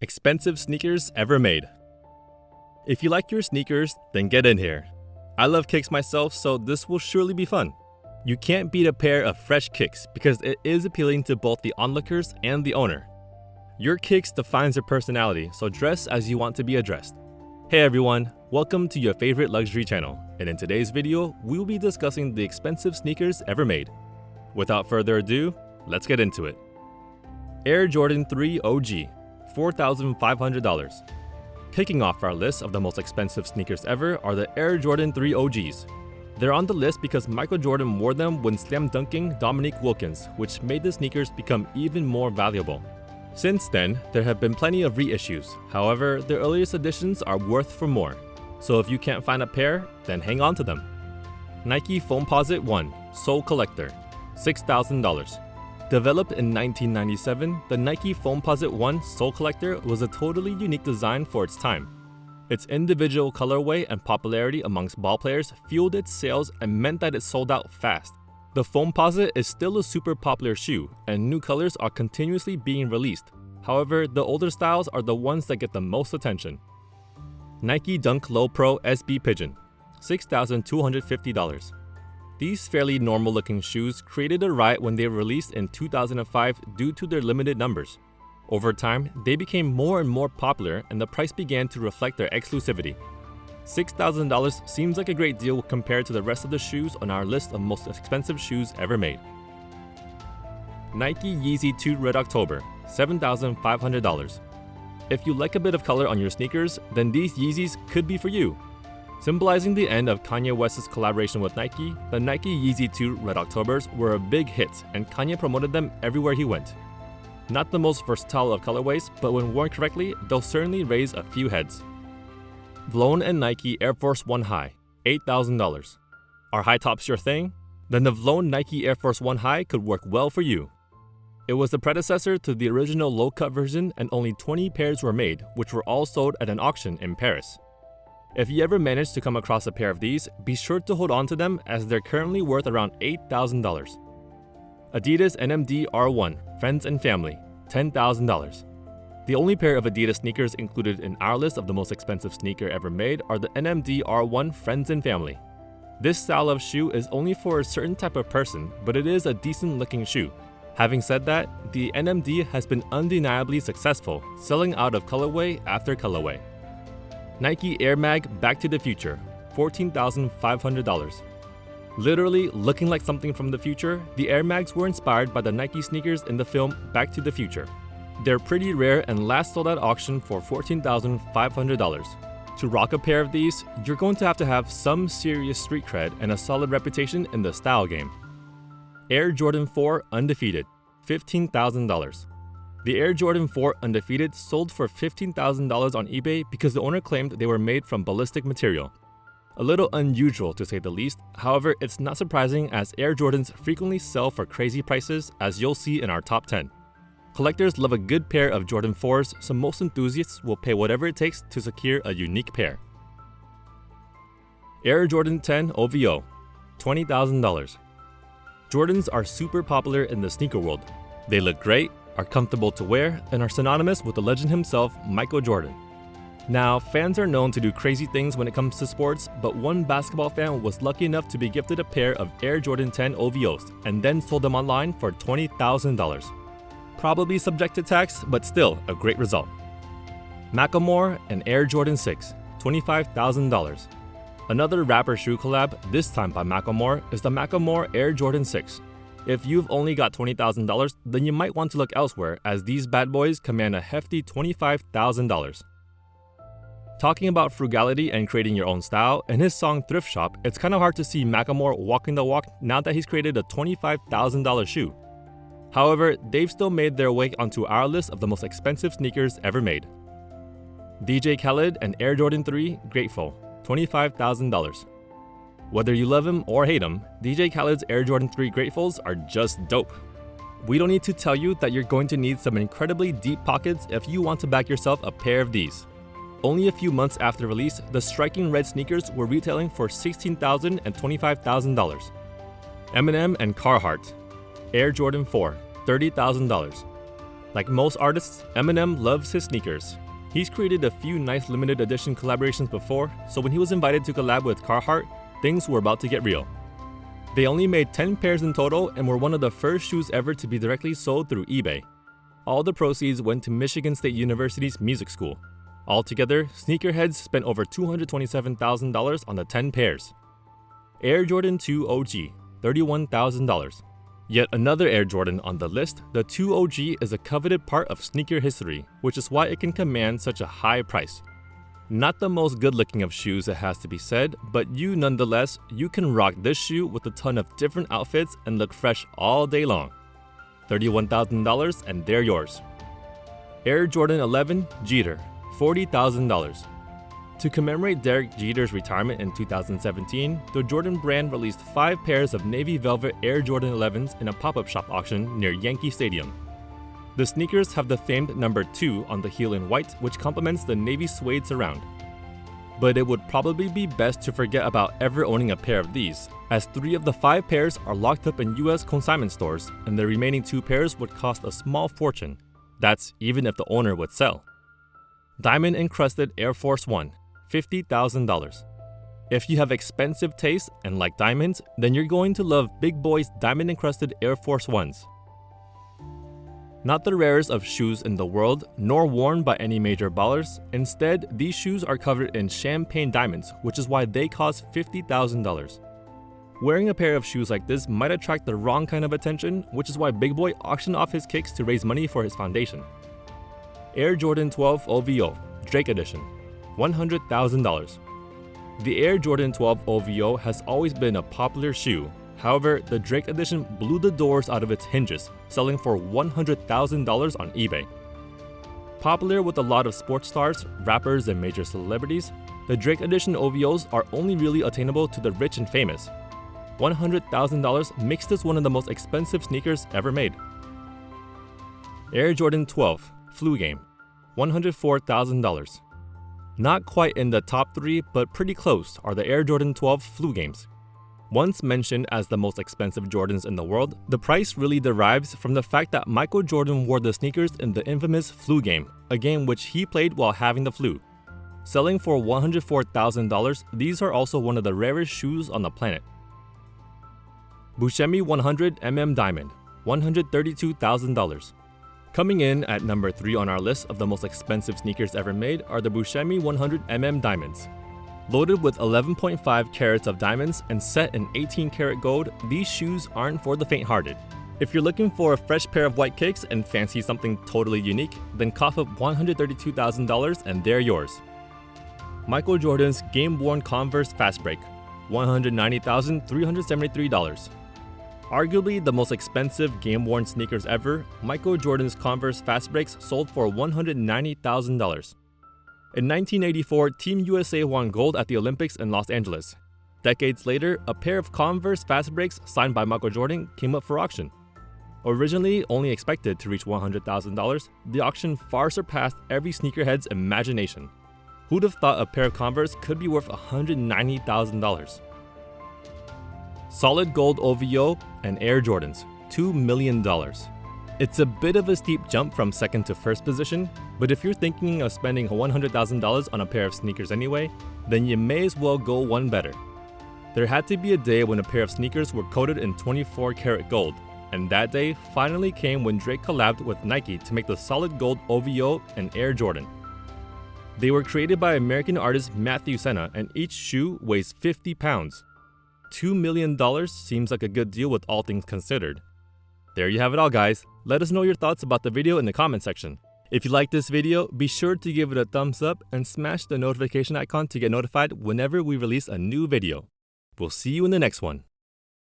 Expensive sneakers ever made. If you like your sneakers, then get in here. I love kicks myself, so this will surely be fun. You can't beat a pair of fresh kicks because it is appealing to both the onlookers and the owner. Your kicks defines your personality, so dress as you want to be addressed. Hey everyone, welcome to your favorite luxury channel, and in today's video, we will be discussing the expensive sneakers ever made. Without further ado, let's get into it. Air Jordan 3 OG, $4,500. Kicking off our list of the most expensive sneakers ever are the Air Jordan 3 OGs. They're on the list because Michael Jordan wore them when slam dunking Dominique Wilkins, which made the sneakers become even more valuable. Since then, there have been plenty of reissues. However, the earliest editions are worth for more. So if you can't find a pair, then hang on to them. Nike Foamposite 1 Soul Collector, $6,000. Developed in 1997, the Nike Foamposite 1 Soul Collector was a totally unique design for its time. Its individual colorway and popularity amongst ballplayers fueled its sales and meant that it sold out fast. The Foamposite is still a super popular shoe, and new colors are continuously being released. However, the older styles are the ones that get the most attention. Nike Dunk Low Pro SB Pigeon, $6,250. These fairly normal-looking shoes created a riot when they were released in 2005 due to their limited numbers. Over time, they became more and more popular and the price began to reflect their exclusivity. $6,000 seems like a great deal compared to the rest of the shoes on our list of most expensive shoes ever made. Nike Yeezy 2 Red October, $7,500. If you like a bit of color on your sneakers, then these Yeezys could be for you. Symbolizing the end of Kanye West's collaboration with Nike, the Nike Yeezy 2 Red Octobers were a big hit and Kanye promoted them everywhere he went. Not the most versatile of colorways, but when worn correctly, they'll certainly raise a few heads. Vlone and Nike Air Force 1 High, $8,000. Are high tops your thing? Then the Vlone Nike Air Force 1 High could work well for you. It was the predecessor to the original low-cut version and only 20 pairs were made, which were all sold at an auction in Paris. If you ever manage to come across a pair of these, be sure to hold on to them as they're currently worth around $8,000. Adidas NMD R1 Friends and Family, $10,000. The only pair of Adidas sneakers included in our list of the most expensive sneaker ever made are the NMD R1 Friends and Family. This style of shoe is only for a certain type of person, but it is a decent looking shoe. Having said that, the NMD has been undeniably successful, selling out of colorway after colorway. Nike Air Mag Back to the Future, $14,500. Literally looking like something from the future, the Air Mags were inspired by the Nike sneakers in the film Back to the Future. They're pretty rare and last sold at auction for $14,500. To rock a pair of these, you're going to have some serious street cred and a solid reputation in the style game. Air Jordan 4 Undefeated, $15,000. The Air Jordan 4 Undefeated sold for $15,000 on eBay because the owner claimed they were made from ballistic material. A little unusual to say the least, however, it's not surprising as Air Jordans frequently sell for crazy prices, as you'll see in our top 10. Collectors love a good pair of Jordan 4s, so most enthusiasts will pay whatever it takes to secure a unique pair. Air Jordan 10 OVO, $20,000. Jordans are super popular in the sneaker world. They look great, are comfortable to wear, and are synonymous with the legend himself, Michael Jordan. Now, fans are known to do crazy things when it comes to sports, but one basketball fan was lucky enough to be gifted a pair of Air Jordan 10 OVOs and then sold them online for $20,000. Probably subject to tax, but still a great result. Macklemore and Air Jordan 6, $25,000. Another rapper shoe collab, this time by Macklemore, is the Macklemore Air Jordan 6. If you've only got $20,000, then you might want to look elsewhere as these bad boys command a hefty $25,000. Talking about frugality and creating your own style, in his song Thrift Shop, it's kinda hard to see Macklemore walking the walk now that he's created a $25,000 shoe. However, they've still made their way onto our list of the most expensive sneakers ever made. DJ Khaled and Air Jordan 3 Grateful, $25,000. Whether you love him or hate him, DJ Khaled's Air Jordan 3 Gratefuls are just dope. We don't need to tell you that you're going to need some incredibly deep pockets if you want to bag yourself a pair of these. Only a few months after release, the striking red sneakers were retailing for $16,000 and $25,000. Eminem and Carhartt, Air Jordan 4, $30,000. Like most artists, Eminem loves his sneakers. He's created a few nice limited edition collaborations before, so when he was invited to collab with Carhartt, things were about to get real. They only made 10 pairs in total and were one of the first shoes ever to be directly sold through eBay. All the proceeds went to Michigan State University's music school. Altogether, sneakerheads spent over $227,000 on the 10 pairs. Air Jordan 2 OG, $31,000. Yet another Air Jordan on the list, the 2 OG is a coveted part of sneaker history, which is why it can command such a high price. Not the most good looking of shoes, it has to be said, but nonetheless, you can rock this shoe with a ton of different outfits and look fresh all day long. $31,000 and they're yours. Air Jordan 11 Jeter, $40,000. To commemorate Derek Jeter's retirement in 2017, the Jordan brand released 5 pairs of navy velvet Air Jordan 11s in a pop-up shop auction near Yankee Stadium. The sneakers have the famed number 2 on the heel in white, which complements the navy suede surround. But it would probably be best to forget about ever owning a pair of these, as 3 of the 5 pairs are locked up in US consignment stores, and the remaining 2 pairs would cost a small fortune. That's even if the owner would sell. Diamond encrusted Air Force One, $50,000. If you have expensive taste and like diamonds, then you're going to love Big Boy's diamond encrusted Air Force Ones. Not the rarest of shoes in the world, nor worn by any major ballers. Instead, these shoes are covered in champagne diamonds, which is why they cost $50,000. Wearing a pair of shoes like this might attract the wrong kind of attention, which is why Big Boy auctioned off his kicks to raise money for his foundation. Air Jordan 12 OVO, Drake Edition, $100,000. The Air Jordan 12 OVO has always been a popular shoe. However, the Drake Edition blew the doors out of its hinges, selling for $100,000 on eBay. Popular with a lot of sports stars, rappers, and major celebrities, the Drake Edition OVOs are only really attainable to the rich and famous. $100,000 makes this one of the most expensive sneakers ever made. Air Jordan 12 Flu Game, $104,000. Not quite in the top 3, but pretty close are the Air Jordan 12 Flu Games. Once mentioned as the most expensive Jordans in the world, the price really derives from the fact that Michael Jordan wore the sneakers in the infamous Flu Game, a game which he played while having the flu. Selling for $104,000, these are also one of the rarest shoes on the planet. Buscemi 100 mm Diamond, $132,000. Coming in at number 3 on our list of the most expensive sneakers ever made are the Buscemi 100 mm Diamonds. Loaded with 11.5 carats of diamonds and set in 18 karat gold, these shoes aren't for the faint-hearted. If you're looking for a fresh pair of white kicks and fancy something totally unique, then cough up $132,000 and they're yours. Michael Jordan's game-worn Converse Fast Break, $190,373. Arguably the most expensive game-worn sneakers ever, Michael Jordan's Converse Fast Breaks sold for $190,000. In 1984, Team USA won gold at the Olympics in Los Angeles. Decades later, a pair of Converse Fast Breaks signed by Michael Jordan came up for auction. Originally only expected to reach $100,000, the auction far surpassed every sneakerhead's imagination. Who'd have thought a pair of Converse could be worth $190,000? Solid gold OVO and Air Jordans, $2 million. It's a bit of a steep jump from second to first position, but if you're thinking of spending $100,000 on a pair of sneakers anyway, then you may as well go one better. There had to be a day when a pair of sneakers were coated in 24 karat gold, and that day finally came when Drake collabed with Nike to make the solid gold OVO and Air Jordan. They were created by American artist Matthew Senna, and each shoe weighs 50 pounds. $2 million seems like a good deal with all things considered. There you have it all, guys. Let us know your thoughts about the video in the comment section. If you like this video, be sure to give it a thumbs up and smash the notification icon to get notified whenever we release a new video. We'll see you in the next one.